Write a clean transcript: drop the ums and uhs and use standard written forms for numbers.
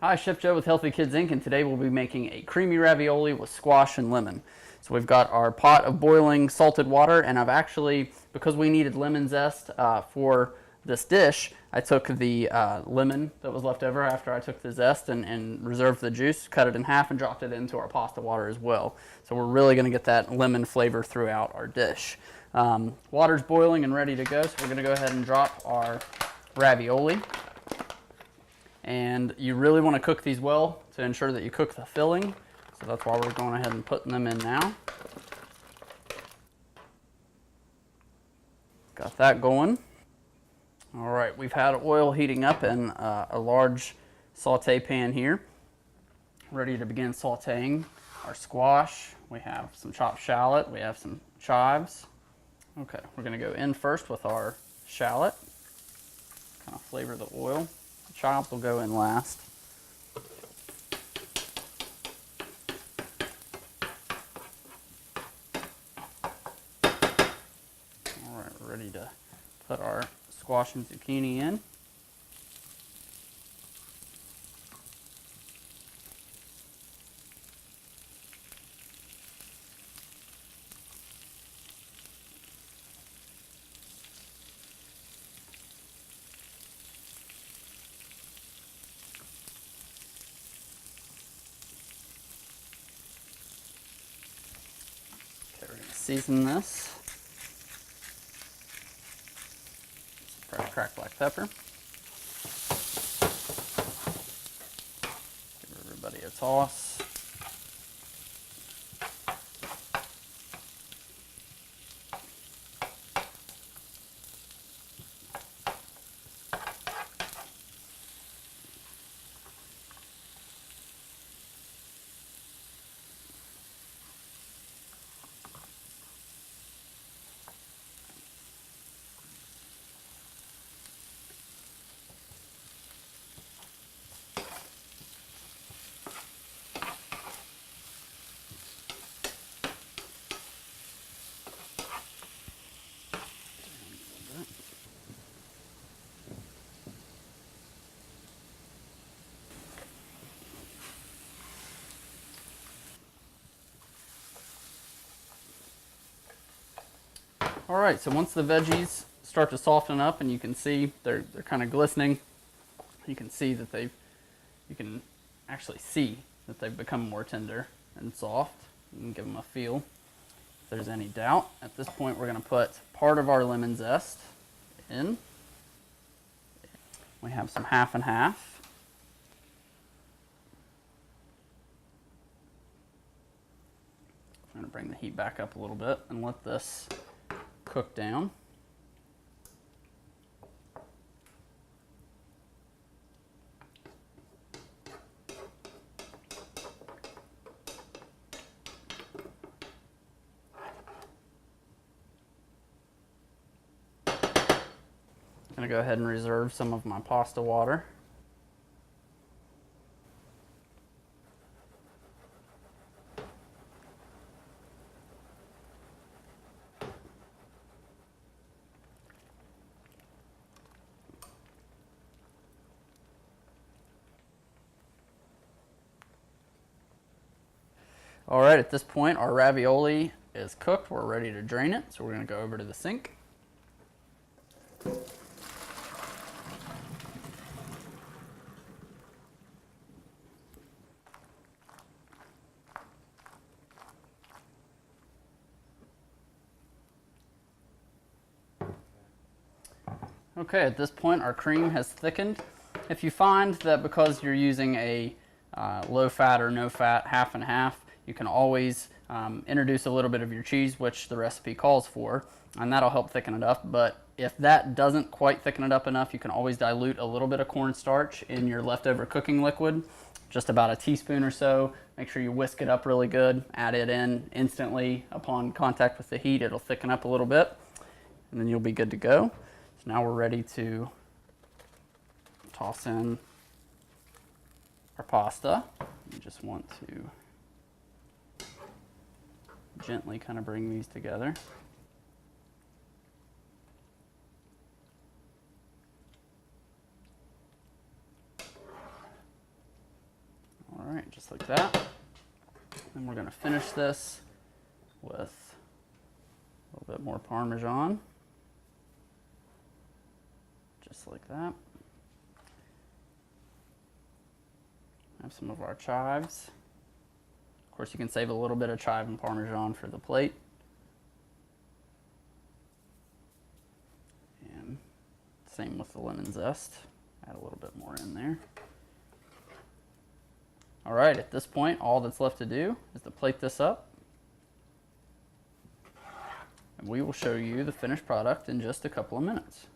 Hi, Chef Joe with Healthy Kids Inc. and today we'll be making a creamy ravioli with squash and lemon. So we've got our pot of boiling salted water, and I've actually, because we needed lemon zest for this dish, I took the lemon that was left over after I took the zest and reserved the juice, cut it in half and dropped it into our pasta water as well. So we're really going to get that lemon flavor throughout our dish. Water's boiling and ready to go, so we're going to go ahead and drop our ravioli. And you really want to cook these well to ensure that you cook the filling. So that's why we're going ahead and putting them in now. Got that going. All right, we've had oil heating up in a large saute pan here. Ready to begin sauteing our squash. We have some chopped shallot. We have some chives. Okay, we're going to go in first with our shallot. Kind of flavor the oil. Chives will go in last. All right, we're ready to put our squash and zucchini in. Okay, we're going to season this. Fresh cracked black pepper. Give everybody a toss. All right, so once the veggies start to soften up and you can see they're kind of glistening, you can see that you can actually see that they've become more tender and soft. You can give them a feel. If there's any doubt, at this point we're going to put part of our lemon zest in. We have some half and half. I'm going to bring the heat back up a little bit and let this cook down. I'm going to go ahead and reserve some of my pasta water. All right, at this point, our ravioli is cooked. We're ready to drain it, so we're going to go over to the sink. Okay, at this point, our cream has thickened. If you find that because you're using a low fat or no fat half and half, you can always introduce a little bit of your cheese, which the recipe calls for, and that'll help thicken it up. But if that doesn't quite thicken it up enough, you can always dilute a little bit of cornstarch in your leftover cooking liquid, just about a teaspoon or so. Make sure you whisk it up really good, add it in instantly upon contact with the heat. It'll thicken up a little bit, and then you'll be good to go. So now we're ready to toss in our pasta. You just want to gently kind of bring these together. right, just like that. And we're going to finish this with a little bit more Parmesan. Just like that. Have some of our chives. Of course, you can save a little bit of chive and Parmesan for the plate. And same with the lemon zest. Add a little bit more in there. All right, at this point, all that's left to do is to plate this up. And we will show you the finished product in just a couple of minutes.